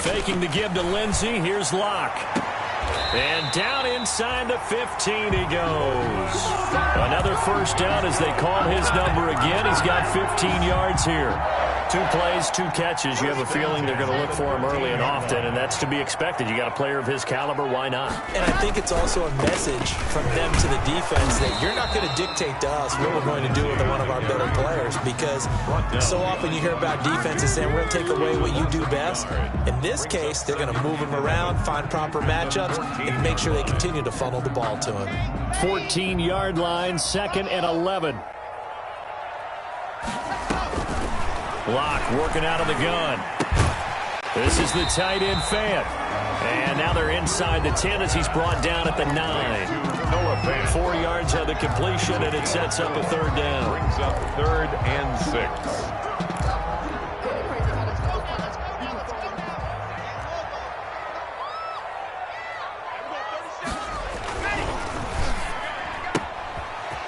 Faking the give to Lindsey. Here's Locke. And down inside the 15 he goes. Another first down as they call his number again. He's got 15 yards here. 2 plays, 2 catches. You have a feeling they're going to look for him early and often, and that's to be expected. You got a player of his caliber, why not? And I think it's also a message from them to the defense that you're not going to dictate to us what we're going to do with one of our better players, because so often you hear about defenses saying we're going to take away what you do best. In this case, they're going to move him around, find proper matchups, and make sure they continue to funnel the ball to him. 14-yard line, 2nd and 11. Locke working out of the gun. This is the tight end Fant. And now they're inside the 10 as he's brought down at the 9. 4 yards on the completion, and it sets up a 3rd down. Brings up 3rd and 6.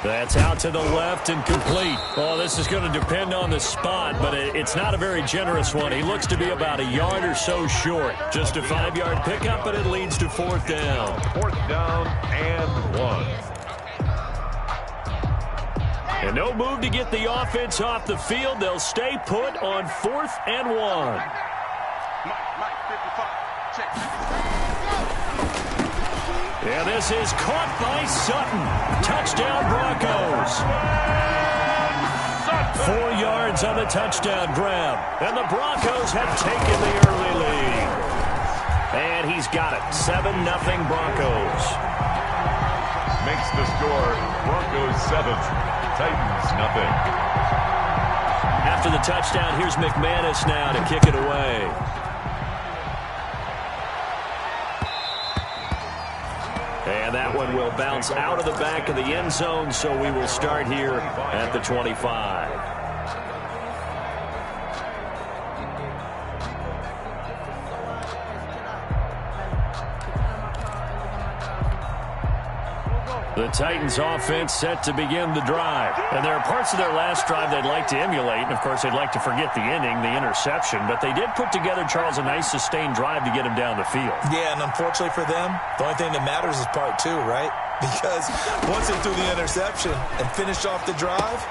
That's out to the left and complete. Oh, this is going to depend on the spot, but it's not a very generous one. He looks to be about a yard or so short. Just a 5-yard pickup, but it leads to 4th down. 4th down and 1. And no move to get the offense off the field. They'll stay put on 4th and 1. Yeah, this is caught by Sutton. Touchdown, Broncos. 4 yards on the touchdown grab. And the Broncos have taken the early lead. And he's got it. 7-0 Broncos. Makes the score Broncos 7, Titans nothing. After the touchdown, here's McManus now to kick it away. And that one will bounce out of the back of the end zone, so we will start here at the 25. The Titans offense set to begin the drive. And there are parts of their last drive they'd like to emulate. And, of course, they'd like to forget the inning, the interception. But they did put together, Charles, a nice sustained drive to get him down the field. Yeah, and unfortunately for them, the only thing that matters is part 2, right? Because once they threw the interception and finished off the drive,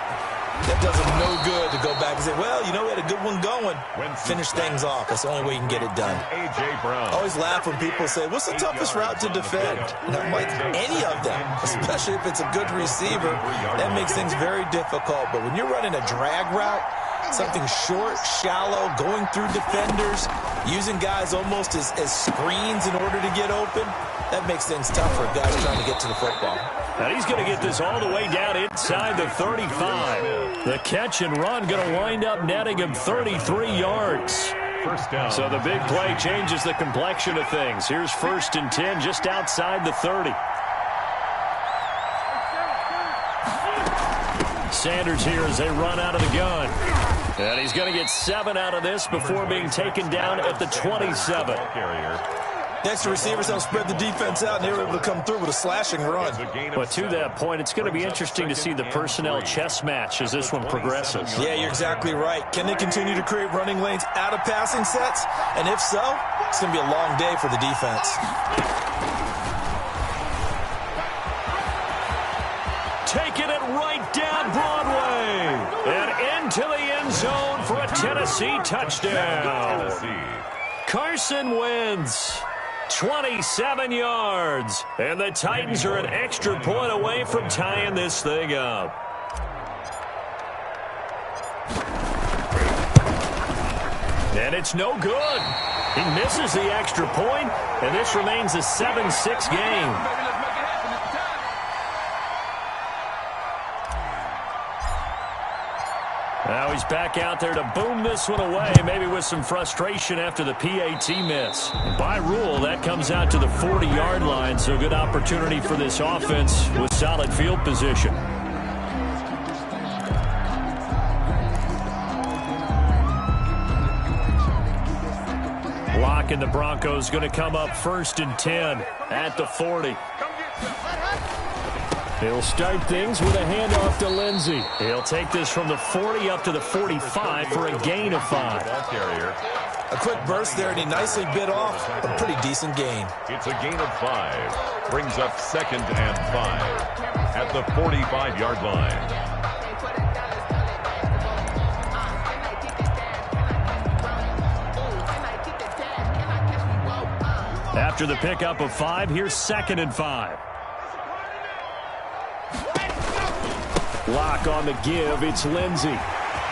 that does them no good to go back and say, well, you know, we had a good one going. Finish things off. That's the only way you can get it done. A.J. Brown. I always laugh when people say, what's the toughest route to defend? And I'm like, any of them, especially if it's a good receiver, that makes things very difficult. But when you're running a drag route, something short, shallow, going through defenders, using guys almost as screens in order to get open, that makes things tough for guys trying to get to the football. Now he's going to get this all the way down inside the 35. The catch and run going to wind up netting him 33 yards. First down. So the big play changes the complexion of things. Here's 1st and 10 just outside the 30. Sanders here as they run out of the gun. And he's going to get 7 out of this before being taken down at the 27. Next, the receivers help spread the defense out, and they were able to come through with a slashing run. But to that point, it's going to be interesting to see the personnel chess match as this one progresses. Yeah, you're exactly right. Can they continue to create running lanes out of passing sets? And if so, it's going to be a long day for the defense. Taking it right down Broadway. And into the end zone for a Tennessee touchdown. Carson Wentz. 27 yards. And the Titans are an extra point away from tying this thing up. And it's no good. He misses the extra point, and this remains a 7-6 game. Now he's back out there to boom this one away, maybe with some frustration after the PAT miss. By rule, that comes out to the 40-yard line, so good opportunity for this offense with solid field position. Locke and the Broncos going to come up 1st and 10 at the 40. He'll start things with a handoff to Lindsey. He'll take this from the 40 up to the 45 for a gain of 5. I A quick burst there, and he nicely bit off a pretty decent gain. It's a gain of 5. Brings up 2nd and 5 at the 45-yard line. After the pickup of 5, here's 2nd and 5. Lock on the give. It's Lindsey.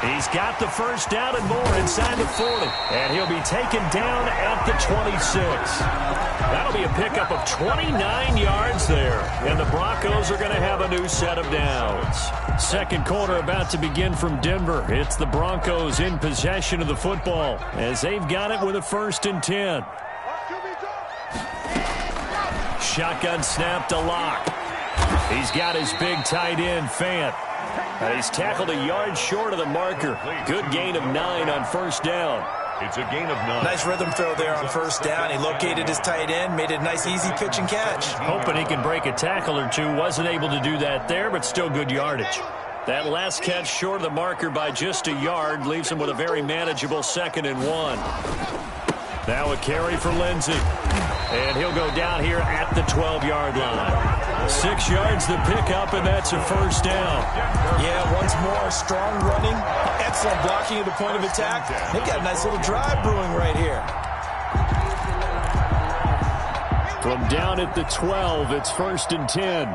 He's got the first down and more inside the 40. And he'll be taken down at the 26. That'll be a pickup of 29 yards there. And the Broncos are going to have a new set of downs. Second quarter about to begin from Denver. It's the Broncos in possession of the football as they've got it with a 1st and 10. Shotgun snap to Lock. He's got his big tight end, Fant. And he's tackled a yard short of the marker. Good gain of 9 on 1st down. It's a gain of 9. Nice rhythm throw there on 1st down. He located his tight end, made it a nice easy pitch and catch. Hoping he can break a tackle or two. Wasn't able to do that there, but still good yardage. That last catch short of the marker by just a yard leaves him with a very manageable 2nd and 1. Now a carry for Lindsey. And he'll go down here at the 12-yard line. 6 yards the pickup, and that's a 1st down. Yeah, once more, strong running, excellent blocking at the point of attack. They've got a nice little drive brewing right here. From down at the 12, it's 1st and 10.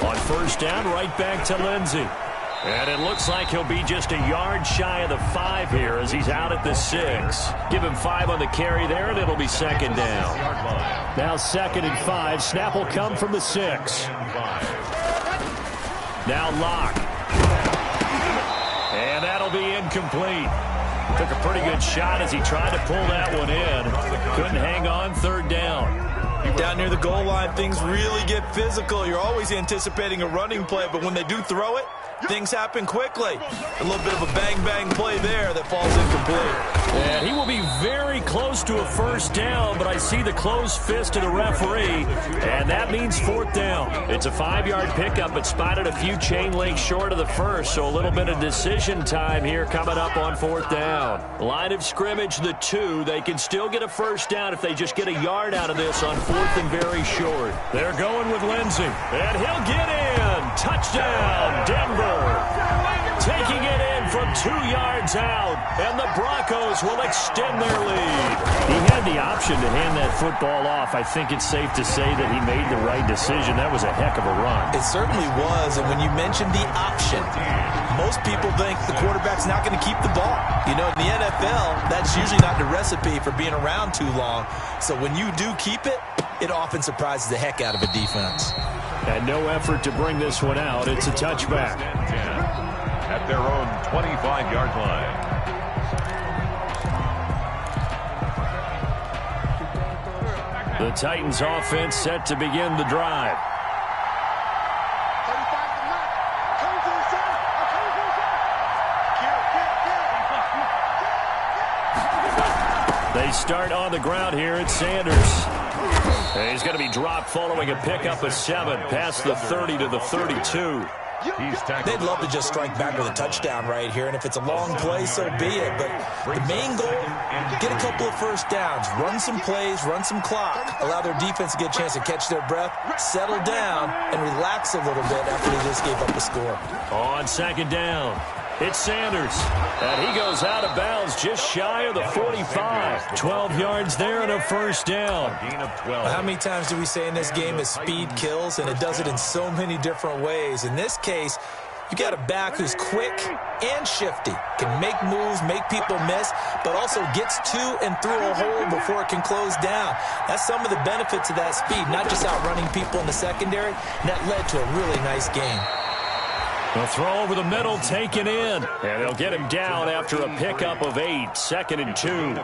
On 1st down, right back to Lindsey. And it looks like he'll be just a yard shy of the 5 here as he's out at the 6. Give him 5 on the carry there, and it'll be 2nd down. Now 2nd and 5. Snap will come from the 6. Now Lock. And that'll be incomplete. Took a pretty good shot as he tried to pull that one in. Couldn't hang on. 3rd down. Down near the goal line, things really get physical. You're always anticipating a running play, but when they do throw it, things happen quickly. A little bit of a bang-bang play there that falls incomplete. And he will be very close to a 1st down, but I see the closed fist of the referee, and that means 4th down. It's a 5-yard pickup, but spotted a few chain links short of the 1st, so a little bit of decision time here coming up on 4th down. Line of scrimmage, the 2. They can still get a 1st down if they just get a yard out of this on 4th and very short. They're going with Lindsey, and he'll get in. Touchdown, Denver. Taking it in from 2 yards out, and the Broncos will extend their lead. He had the option to hand that football off. I think it's safe to say that he made the right decision. That was a heck of a run. It certainly was, and when you mentioned the option, most people think the quarterback's not going to keep the ball. You know, in the NFL, that's usually not the recipe for being around too long. So when you do keep it, it often surprises the heck out of a defense. And no effort to bring this one out. It's a touchback. At their own 25-yard line. The Titans offense set to begin the drive. They start on the ground here. It's Sanders. And he's going to be dropped following a pickup of 7 past the 30 to the 32. They'd love to just strike back with a touchdown right here, and if it's a long play, so be it. But the main goal, get a couple of 1st downs, run some plays, run some clock, allow their defense to get a chance to catch their breath, settle down, and relax a little bit after they just gave up a score. On 2nd down, it's Sanders, and he goes out of bounds just shy of the 45. 12 yards there and a 1st down. Gain of 12. How many times do we say in this game is speed kills, and it does it in so many different ways. In this case, you got a back who's quick and shifty, can make moves, make people miss, but also gets to and through a hole before it can close down. That's some of the benefits of that speed, not just outrunning people in the secondary. And that led to a really nice game. The throw over the middle taken in. And they'll get him down after a pickup of 8. 2nd and 2.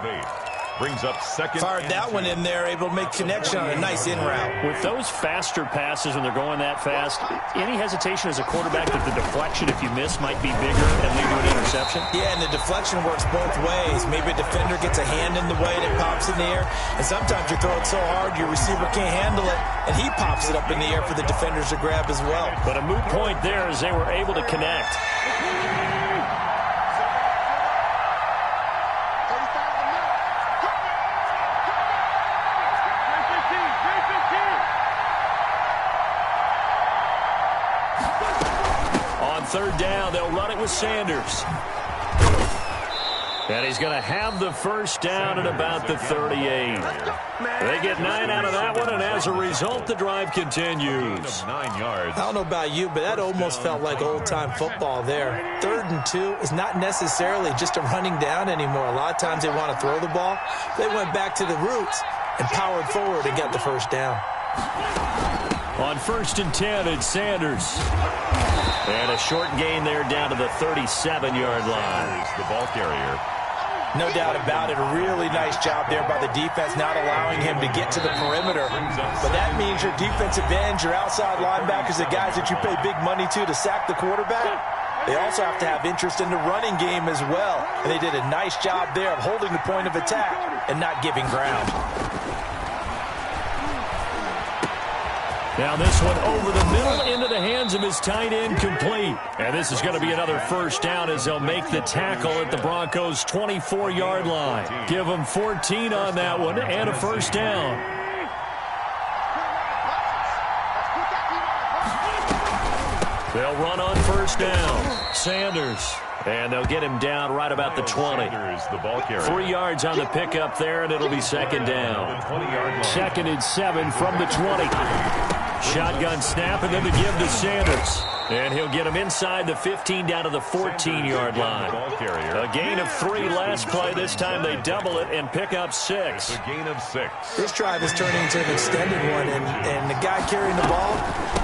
Brings up 2nd. Fired that one in there, able to make connection on a nice in route. With those faster passes when they're going that fast, any hesitation as a quarterback that the deflection, if you miss, might be bigger and lead to an interception? Yeah, and the deflection works both ways. Maybe a defender gets a hand in the way and it pops in the air. And sometimes you throw it so hard your receiver can't handle it, and he pops it up in the air for the defenders to grab as well. But a moot point there as they were able to connect. third down. They'll run it with Sanders. And he's going to have the first down at about the 38. They get 9 out of that one, and as a result, the drive continues. 9 yards. I don't know about you, but that almost felt like old-time football there. 3rd and 2 is not necessarily just a running down anymore. A lot of times they want to throw the ball. They went back to the roots and powered forward and got the first down. On 1st and 10, it's Sanders. And a short gain there down to the 37-yard line. The ball carrier. No doubt about it. A really nice job there by the defense, not allowing him to get to the perimeter. But that means your defensive ends, your outside linebackers, the guys that you pay big money to sack the quarterback, they also have to have interest in the running game as well. And they did a nice job there of holding the point of attack and not giving ground. Now this one over the middle into the hands of his tight end, complete. And this is going to be another first down as they'll make the tackle at the Broncos' 24-yard line. Give them 14 on that one and a first down. They'll run on first down. Sanders. And they'll get him down right about the 20. The ball carrier. 3 yards on the pickup there, and it'll be second down. 2nd and 7 from the 20. Shotgun snap, and then the give to Sanders. And he'll get him inside the 15 down to the 14-yard line. A gain of 3 last play. This time they double it and pick up 6. A gain of 6. This drive is turning into an extended one, and the guy carrying the ball,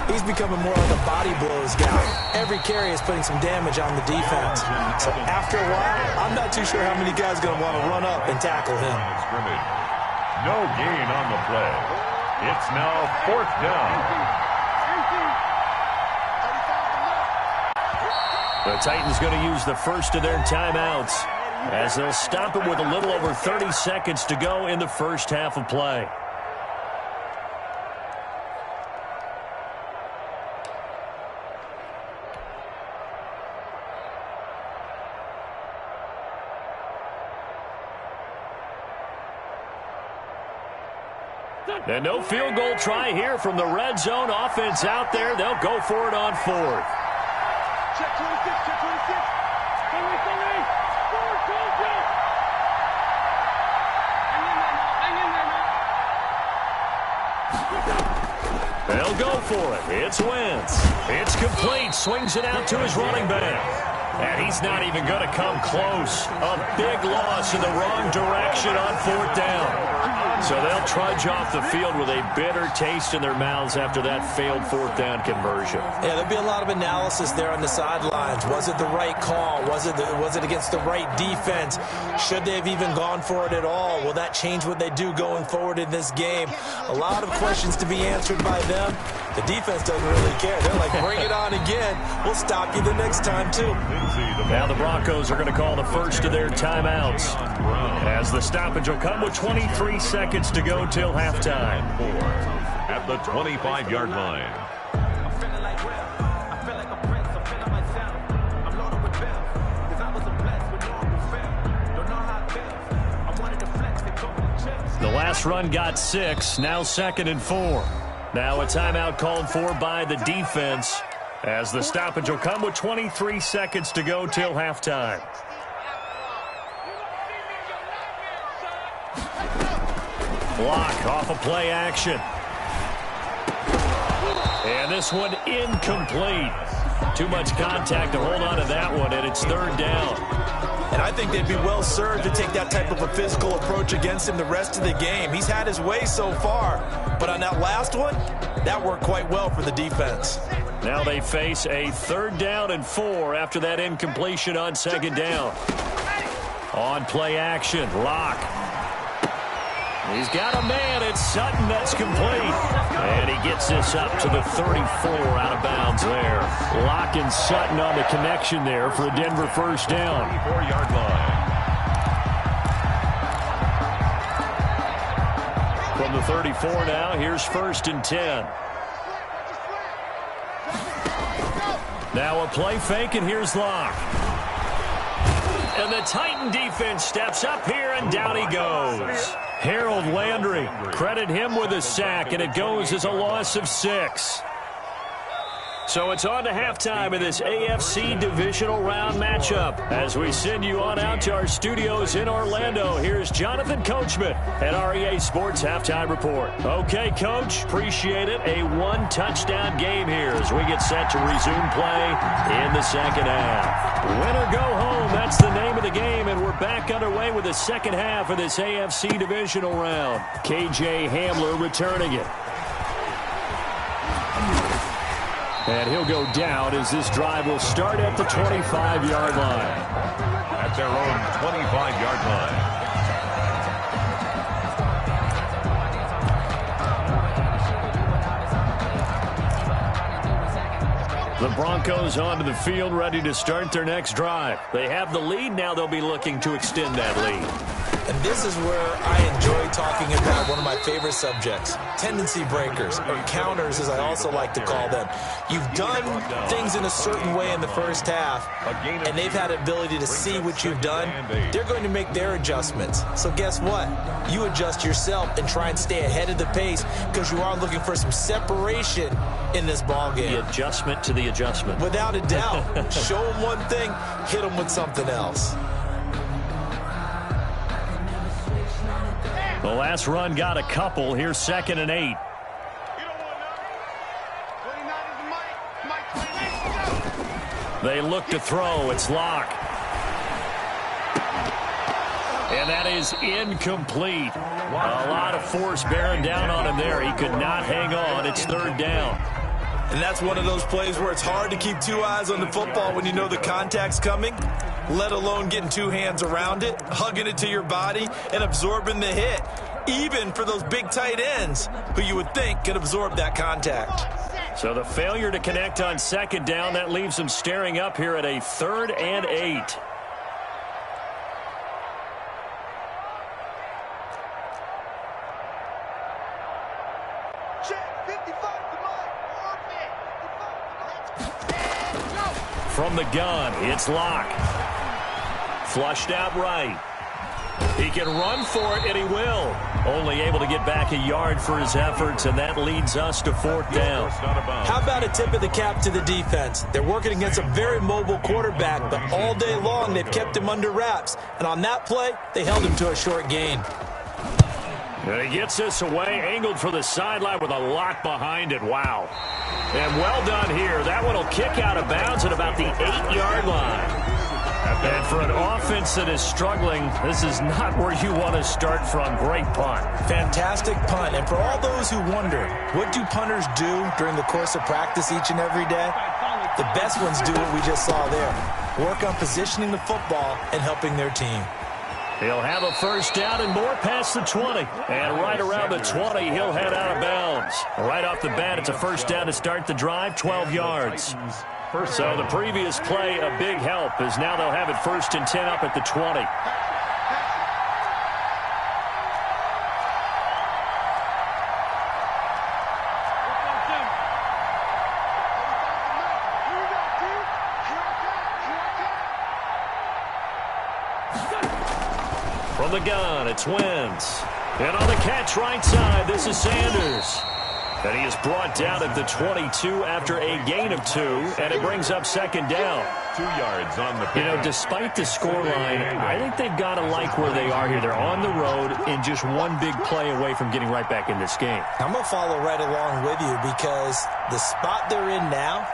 he's becoming more like a body blows guy. Every carry is putting some damage on the defense. So after a while, I'm not too sure how many guys are going to want to run up and tackle him. No gain on the play. It's now 4th down. The Titans going to use the first of their timeouts as they'll stop it with a little over 30 seconds to go in the first half of play. And no field goal try here from the red zone. Offense out there. They'll go for it on 4th. Check 26, check 26. They'll go for it. It's Wentz. It's complete. Swings it out to his running back. And he's not even going to come close. A big loss in the wrong direction on 4th down. So they'll trudge off the field with a bitter taste in their mouths after that failed 4th down conversion. Yeah, there'll be a lot of analysis there on the sidelines. Was it the right call? Was it against the right defense? Should they have even gone for it at all? Will that change what they do going forward in this game? A lot of questions to be answered by them. The defense doesn't really care. They're like, bring it on again. We'll stop you the next time, too. Now the Broncos are going to call the first of their timeouts as the stoppage will come with 23 seconds to go till halftime. At the 25-yard line. The last run got 6, now 2nd and 4. Now a timeout called for by the defense as the stoppage will come with 23 seconds to go till halftime. Block off of play action. And this one incomplete. Too much contact to hold on to that one, and it's 3rd down. And I think they'd be well served to take that type of a physical approach against him the rest of the game. He's had his way so far, but on that last one, that worked quite well for the defense. Now they face a 3rd down and 4 after that incompletion on 2nd down. On play action, Locke. He's got a man. It's Sutton that's complete. And he gets this up to the 34 out of bounds there. Locke and Sutton on the connection there for a Denver first down. 24-yard line. From the 34 now, here's 1st and 10. Now a play fake, and here's Locke. And the Titan defense steps up here, and down he goes. Harold Landry, credit him with a sack, and it goes as a loss of 6. So it's on to halftime of this AFC Divisional Round matchup. As we send you on out to our studios in Orlando, here's Jonathan Coachman at REA Sports Halftime Report. Okay, Coach, appreciate it. A one-touchdown game here as we get set to resume play in the second half. Win or go home, that's the name of the game, and we're back underway with the second half of this AFC Divisional Round. KJ Hamler returning it. And he'll go down as this drive will start at the 25-yard line. At their own 25-yard line. The Broncos onto the field, ready to start their next drive. They have the lead. Now they'll be looking to extend that lead. And this is where I enjoy talking about one of my favorite subjects, tendency breakers, or counters as I also like to call them. You've done things in a certain way in the first half, and they've had the ability to see what you've done. They're going to make their adjustments. So guess what? You adjust yourself and try and stay ahead of the pace because you are looking for some separation in this ball game. The adjustment to the adjustment. Without a doubt. Show them one thing, hit them with something else. The last run got a couple. Here's 2nd and 8. They look to throw. It's Locke. And that is incomplete. A lot of force bearing down on him there. He could not hang on. It's 3rd down. And that's one of those plays where it's hard to keep two eyes on the football when you know the contact's coming, let alone getting two hands around it, hugging it to your body, and absorbing the hit, even for those big tight ends who you would think could absorb that contact. So the failure to connect on 2nd down, that leaves them staring up here at a 3rd and 8. From the gun, it's Locke. Flushed out right. He can run for it, and he will. Only able to get back a yard for his efforts, and that leads us to 4th down. How about a tip of the cap to the defense? They're working against a very mobile quarterback, but all day long they've kept him under wraps. And on that play, they held him to a short gain. And he gets this away, angled for the sideline with a lock behind it. Wow. And well done here. That one will kick out of bounds at about the 8-yard line. And for an offense that is struggling, this is not where you want to start from. Great punt. Fantastic punt. And for all those who wonder, what do punters do during the course of practice each and every day? The best ones do what we just saw there. Work on positioning the football and helping their team. He'll have a 1st down and more past the 20. And right around the 20, he'll head out of bounds. Right off the bat, it's a 1st down to start the drive, 12 yards. So the previous play, a big help, as now they'll have it 1st and 10 up at the 20. From the gun, it's Wentz. And on the catch right side, this is Sanders. And he is brought down at the 22 after a gain of 2, and it brings up 2nd down. 2 yards on the pitch. You know, despite the scoreline, I think they've got to like where they are here. They're on the road and just one big play away from getting right back in this game. I'm going to follow right along with you because the spot they're in now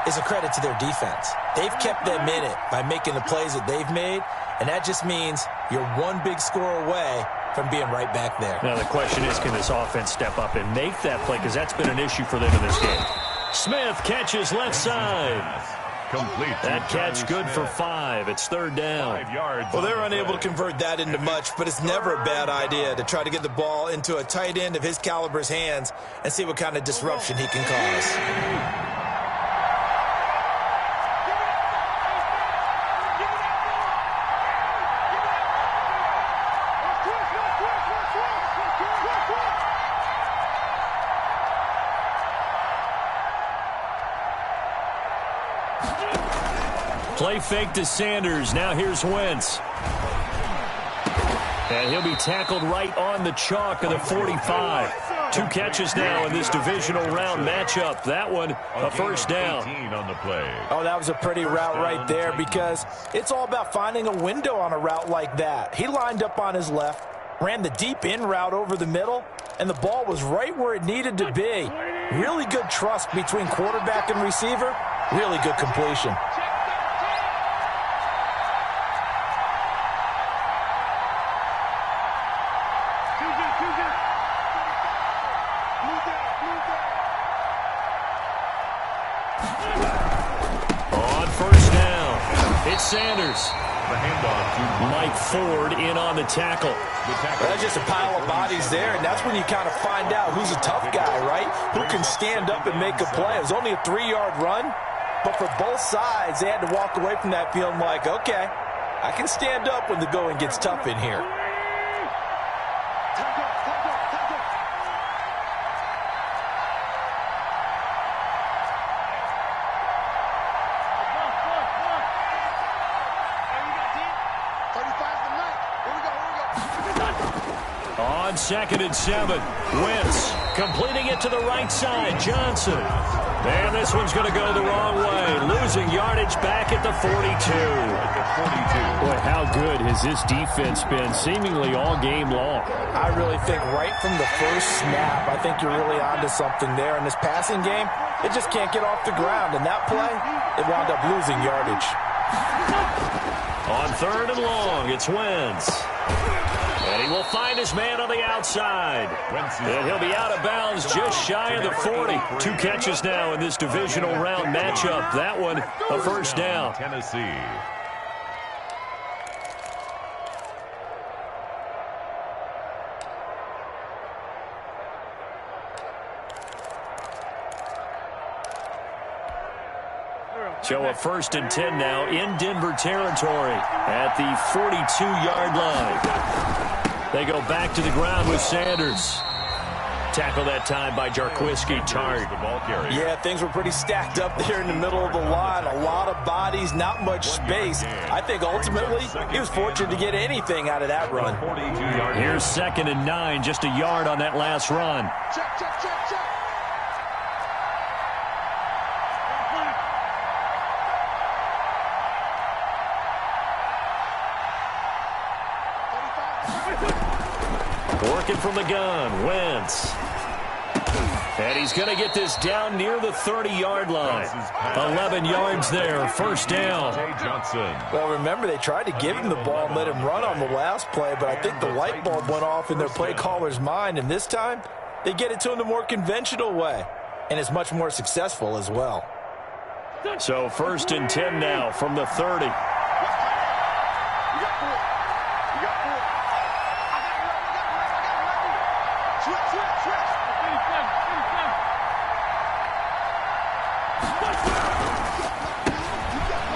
is a credit to their defense. They've kept them in it by making the plays that they've made, and that just means you're one big score away from being right back there. Now the question is, can this offense step up and make that play? Because that's been an issue for them in this game. Smith catches left side. Complete. That catch good for 5. It's 3rd down. 5 yards. Well, they're unable to convert that into much, but it's never a bad idea to try to get the ball into a tight end of his caliber's hands and see what kind of disruption he can cause. Play fake to Sanders. Now here's Wentz. And he'll be tackled right on the chalk of the 45. 2 catches now in this divisional round matchup. That one, a first down. On the play. Oh, that was a pretty route right there because it's all about finding a window on a route like that. He lined up on his left, ran the deep in route over the middle, and the ball was right where it needed to be. Really good trust between quarterback and receiver. Really good completion. On first down, it's Sanders. The handoff to Mike Ford in on the tackle. That's just a pile of bodies there, and that's when you kind of find out who's a tough guy, right? Who can stand up and make a play. It was only a 3-yard run, but for both sides, they had to walk away from that feeling like, okay, I can stand up when the going gets tough in here. On 2nd and 7, Wentz completing it to the right side. Johnson. And this one's going to go the wrong way. Losing yardage back at the 42. Boy, how good has this defense been seemingly all game long? I really think right from the first snap, I think you're really onto something there. In this passing game, it just can't get off the ground. And that play, it wound up losing yardage. On 3rd and long, it's Wentz. And he will find his man on the outside. And he'll be out of bounds just shy of the 40. 2 catches now in this divisional round matchup. That one, a first down. Tennessee. So a 1st and 10 now in Denver territory at the 42-yard line. They go back to the ground with Sanders. Tackle that time by Jarquiski Tart. Yeah, things were pretty stacked up there in the middle of the line. A lot of bodies, not much space. I think ultimately he was fortunate to get anything out of that run. Here's 2nd and 9, just a yard on that last run. Check, check, check, check. Working from the gun, Wentz. And he's going to get this down near the 30-yard line. 11 yards there, first down. Well, remember, they tried to give him the ball and let him run on the last play, but I think the light bulb went off in their play caller's mind, and this time they get it to him the more conventional way, and it's much more successful as well. So 1st and 10 now from the 30.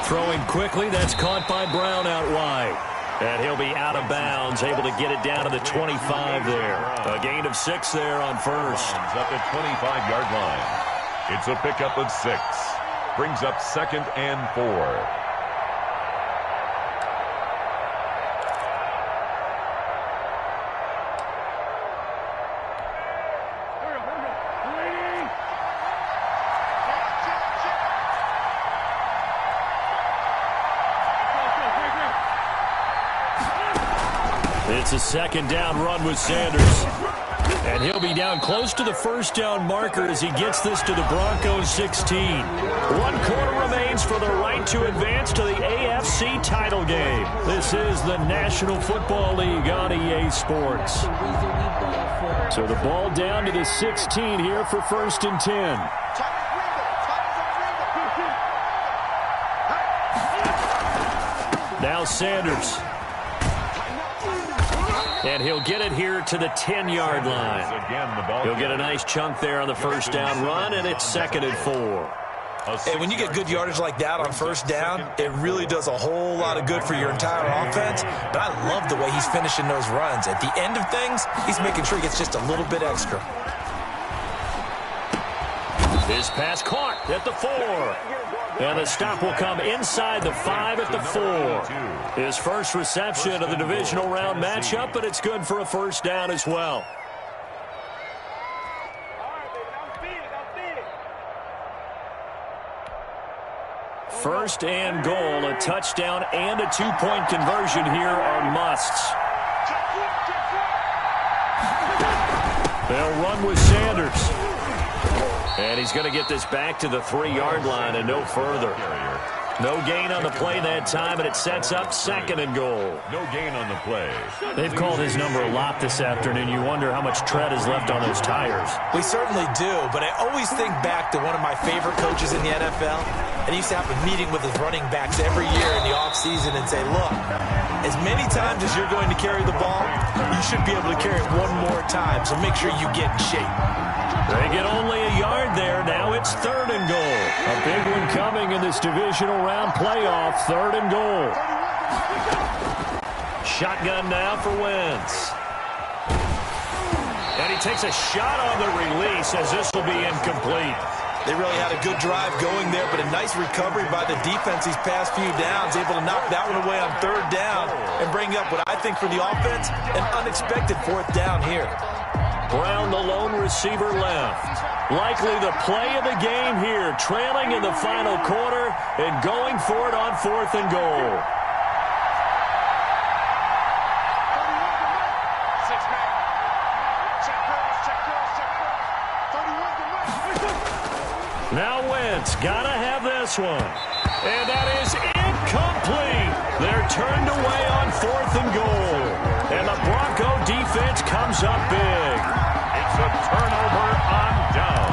Throwing quickly, that's caught by Brown out wide. And he'll be out of bounds, able to get it down to the 25 there. A gain of 6 there on first. At the 25-yard line. It's a pickup of 6. Brings up 2nd and 4. It's a 2nd down run with Sanders. And he'll be down close to the first down marker as he gets this to the Broncos 16. 1 quarter remains for the right to advance to the AFC title game. This is the National Football League on EA Sports. So the ball down to the 16 here for 1st and 10. Now Sanders. And he'll get it here to the 10-yard line. He'll get a nice chunk there on the first down run, and it's 2nd and 4. Hey, when you get good yardage like that on first down, it really does a whole lot of good for your entire offense. But I love the way he's finishing those runs. At the end of things, he's making sure he gets just a little bit extra. This pass caught at the 4. And the stop will come inside the 5 at the 4. His first reception of the divisional round matchup, but it's good for a first down as well. First and goal, a touchdown and a two-point conversion here are musts. They'll run with Sanders. And he's going to get this back to the 3-yard line and no further. No gain on the play that time, and it sets up second and goal. No gain on the play. They've called his number a lot this afternoon. You wonder how much tread is left on those tires. We certainly do, but I always think back to one of my favorite coaches in the NFL, and he used to have a meeting with his running backs every year in the offseason and say, look, as many times as you're going to carry the ball, you should be able to carry it one more time, so make sure you get in shape. They get only a yard there. Now it's third and goal. A big one coming in this divisional round playoff. Third and goal. Shotgun now for Wentz. And he takes a shot on the release as this will be incomplete. They really had a good drive going there, but a nice recovery by the defense these past few downs, able to knock that one away on third down and bring up what I think for the offense, an unexpected fourth down here. Brown, the lone receiver, left. Likely the play of the game here, trailing in the final quarter and going for it on fourth and goal. Now Wentz, gotta have this one. And that is incomplete. They're turned away on fourth and goal. And the Bronco defense comes up big. It's a turnover on down.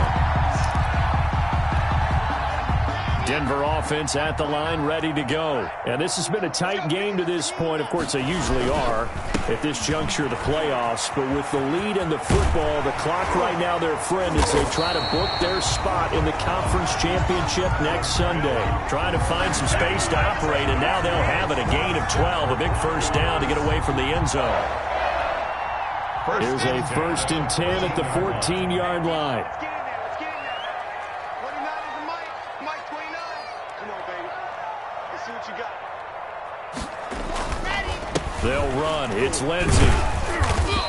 Denver offense at the line, ready to go. And this has been a tight game to this point. Of course, they usually are at this juncture of the playoffs. But with the lead in the football, the clock right now their friend as they try to book their spot in the conference championship next Sunday. Trying to find some space to operate, and now they'll have it. A gain of 12, a big first down to get away from the end zone. Here's a first and 10 at the 14-yard line. They'll run. It's Lindsey.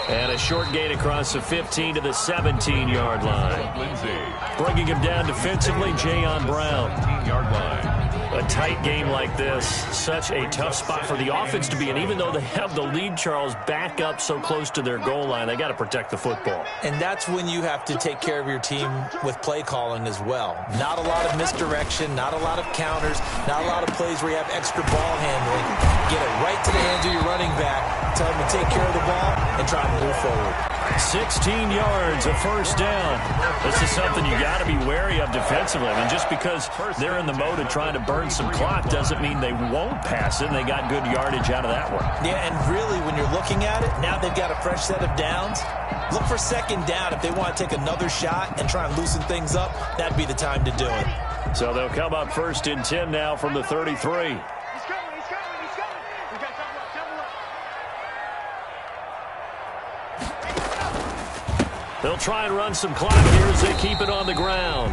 And a short gain across the 15 to the 17-yard line. Lindsey. Bringing him down defensively, Jayon Brown. 17-yard line. A tight game like this, such a tough spot for the offense to be in. Even though they have the lead, Charles, back up so close to their goal line, they got to protect the football. And that's when you have to take care of your team with play calling as well. Not a lot of misdirection, not a lot of counters, not a lot of plays where you have extra ball handling. Get it right to the hands of your running back, tell them to take care of the ball, and try and move forward. 16 yards, a first down. This is something you got to be wary of defensively. I mean, just because they're in the mode of trying to burn some clock doesn't mean they won't pass it, and they got good yardage out of that one. Yeah, and really, when you're looking at it, now they've got a fresh set of downs. Look for second down. If they want to take another shot and try and loosen things up, that'd be the time to do it. So they'll come up first and 10 now from the 33. They'll try and run some clock here as they keep it on the ground.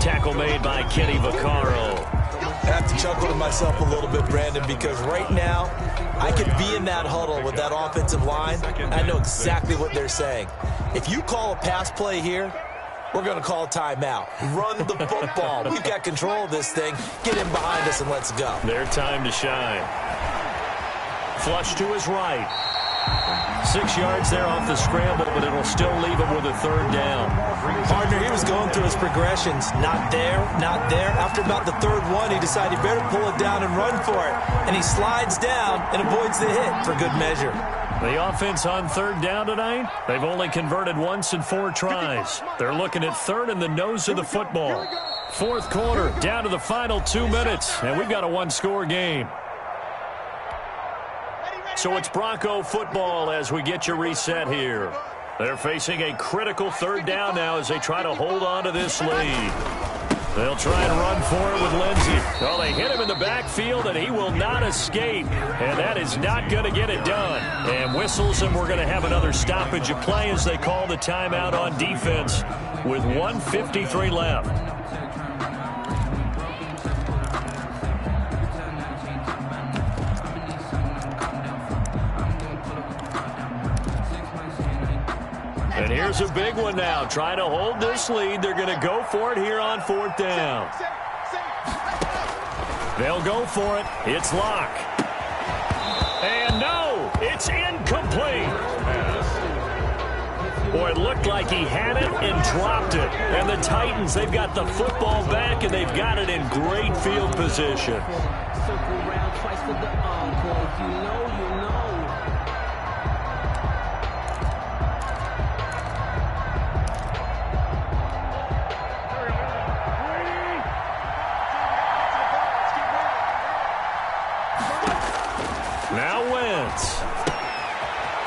Tackle made by Kenny Vaccaro. I have to chuckle to myself a little bit, Brandon, because right now I could be in that huddle with that offensive line. I know exactly what they're saying. If you call a pass play here, we're going to call a timeout. Run the football. We've got control of this thing. Get in behind us and let's go. Their time to shine. Flush to his right. 6 yards there off the scramble, but it'll still leave him with a third down. Partner, he was going through his progressions. Not there, not there. After about the third one, he decided he better pull it down and run for it. And he slides down and avoids the hit for good measure. The offense on third down tonight, they've only converted once in 4 tries. They're looking at third in the nose of the football. Fourth quarter, down to the final 2 minutes, and we've got a one-score game. So it's Bronco football as we get your reset here. They're facing a critical third down now as they try to hold on to this lead. They'll try and run for it with Lindsey. Well, they hit him in the backfield, and he will not escape. And that is not going to get it done. And whistles, and we're going to have another stoppage of play as they call the timeout on defense with 1:53 left. And here's a big one now. Trying to hold this lead. They're going to go for it here on fourth down. They'll go for it. It's Locke. And no, it's incomplete. Boy, it looked like he had it and dropped it. And the Titans, they've got the football back, and they've got it in great field position. Circle around twice for the encore. If you know, you know. Now Wentz.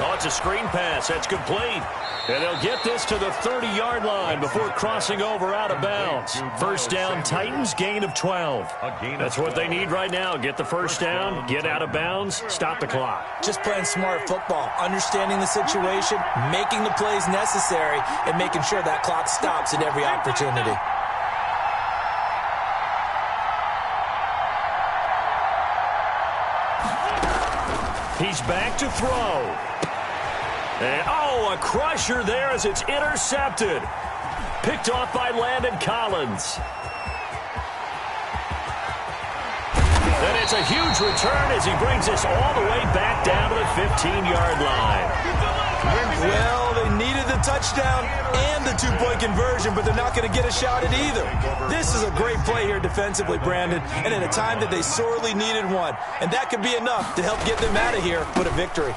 Oh, it's a screen pass. That's complete. And they'll get this to the 30-yard line before crossing over out of bounds. First down, Titans, gain of 12. That's what they need right now. Get the first down, get out of bounds, stop the clock. Just playing smart football, understanding the situation, making the plays necessary, and making sure that clock stops at every opportunity. He's back to throw. And, oh, a crusher there as it's intercepted. Picked off by Landon Collins. And it's a huge return as he brings us all the way back down to the 15-yard line. Well, they needed the touchdown and the two-point conversion, but they're not going to get a shot at either. This is a great play here defensively, Brandon, and at a time that they sorely needed one. And that could be enough to help get them out of here with a victory.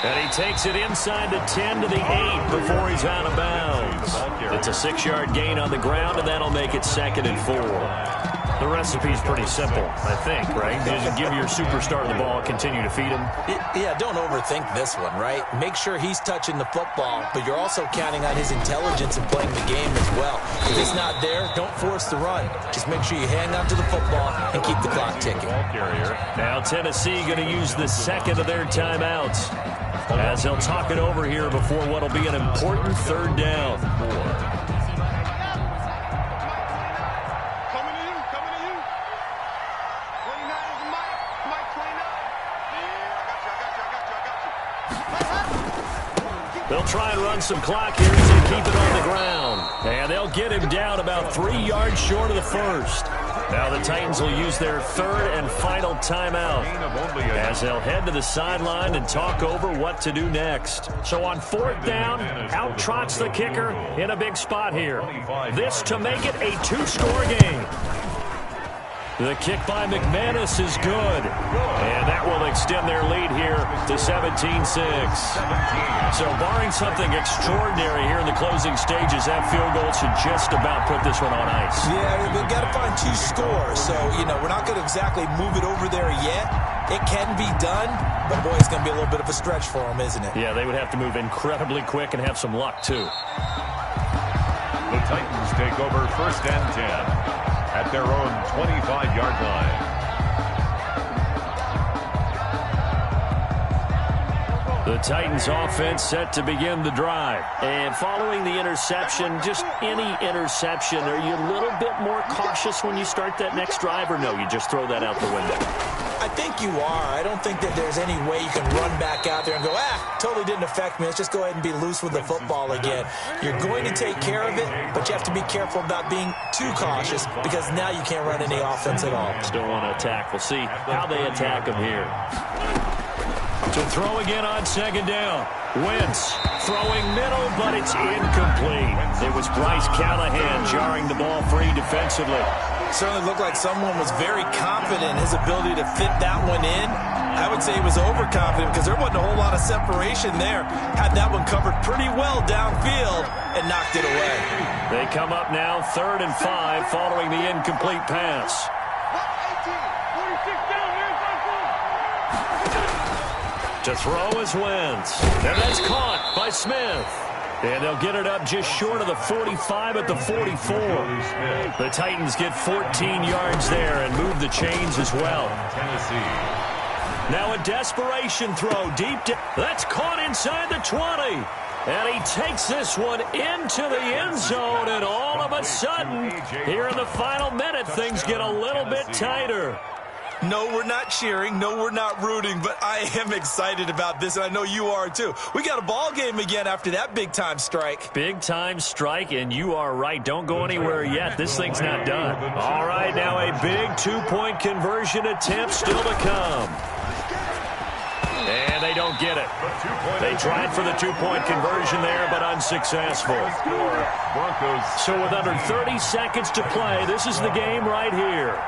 And he takes it inside the 10 to the 8 before he's out of bounds. It's a 6-yard gain on the ground, and that'll make it 2nd and 4. The recipe's pretty simple, I think, right? Just give your superstar the ball, continue to feed him. Yeah, don't overthink this one, right? Make sure he's touching the football, but you're also counting on his intelligence in playing the game as well. If it's not there, don't force the run. Just make sure you hang on to the football and keep the clock ticking. Now Tennessee going to use the second of their timeouts, as they'll talk it over here before what will be an important 3rd down. Coming to you. 29 is Mike 29. Yeah, I got you. They'll try and run some clock here as they keep it on the ground. And they'll get him down about 3 yards short of the first. Now the Titans will use their 3rd and final timeout as they'll head to the sideline and talk over what to do next. So on 4th down, out trots the kicker in a big spot here. This to make it a 2-score game. The kick by McManus is good. And that will extend their lead here to 17-6. So barring something extraordinary here in the closing stages, that field goal should just about put this one on ice. Yeah, we've got to find 2 scores. So, we're not going to exactly move it over there yet. It can be done, but boy, it's going to be a little bit of a stretch for them, isn't it? Yeah, they would have to move incredibly quick and have some luck, too. The Titans take over 1st and 10 at their own 25-yard line. The Titans offense set to begin the drive. And following the interception, just any interception, are you a little bit more cautious when you start that next drive, or no, you just throw that out the window? I think you are. I don't think that there's any way you can run back out there and go, totally didn't affect me. Let's just go ahead and be loose with the football again. You're going to take care of it, but you have to be careful about being too cautious because now you can't run any offense at all. Still want to attack. We'll see how they attack them here. To throw again on 2nd down. Wentz throwing middle, but it's incomplete. It was Bryce Callahan jarring the ball free defensively. Certainly looked like someone was very confident in his ability to fit that one in. I would say he was overconfident because there wasn't a whole lot of separation there. Had that one covered pretty well downfield and knocked it away. They come up now 3rd and 5 following the incomplete pass. 46 down, man. To throw is Wentz. And that's caught by Smith. And they'll get it up just short of the 45 at the 44. The Titans get 14 yards there and move the chains as well. Now a desperation throw deep. That's caught inside the 20. And he takes this one into the end zone. And all of a sudden, here in the final minute, things get a little bit tighter. No, we're not cheering. No, we're not rooting, but I am excited about this, and I know you are too. We got a ball game again after that big-time strike. Big-time strike, and you are right. Don't go anywhere yet. This thing's not done. All right, now a big two-point conversion attempt still to come. And they don't get it. They tried for the two-point conversion there, but unsuccessful. Broncos. So with under 30 seconds to play, this is the game right here.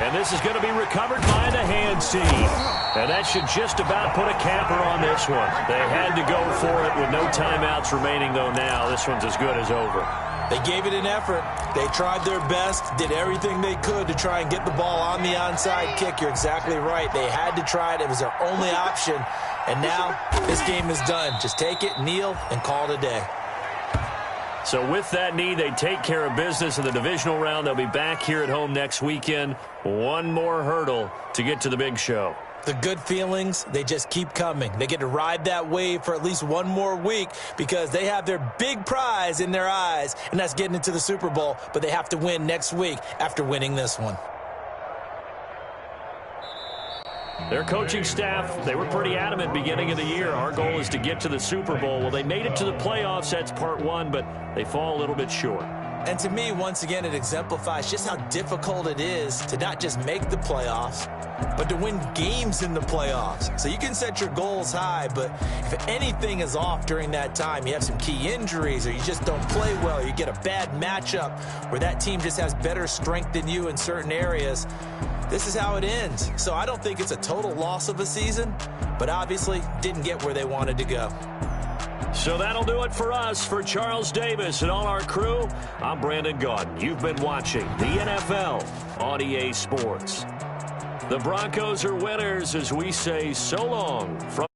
And this is going to be recovered by the hands team. And that should just about put a capper on this one. They had to go for it with no timeouts remaining, though now this one's as good as over. They gave it an effort. They tried their best, did everything they could to try and get the ball on the onside kick. You're exactly right. They had to try it. It was their only option. And now this game is done. Just take it, kneel, and call it a day. So with that knee, they take care of business in the divisional round. They'll be back here at home next weekend. One more hurdle to get to the big show. The good feelings, they just keep coming. They get to ride that wave for at least one more week because they have their big prize in their eyes, and that's getting into the Super Bowl. But they have to win next week after winning this one. Their coaching staff, they were pretty adamant beginning of the year. Our goal is to get to the Super Bowl. Well, they made it to the playoffs. That's part one, but they fall a little bit short. And to me, once again, it exemplifies just how difficult it is to not just make the playoffs, but to win games in the playoffs. So you can set your goals high, but if anything is off during that time, you have some key injuries or you just don't play well, you get a bad matchup where that team just has better strength than you in certain areas, this is how it ends. So I don't think it's a total loss of a season, but obviously didn't get where they wanted to go. So that'll do it for us. For Charles Davis and all our crew, I'm Brandon Gaudin. You've been watching the NFL on EA Sports. The Broncos are winners as we say so long from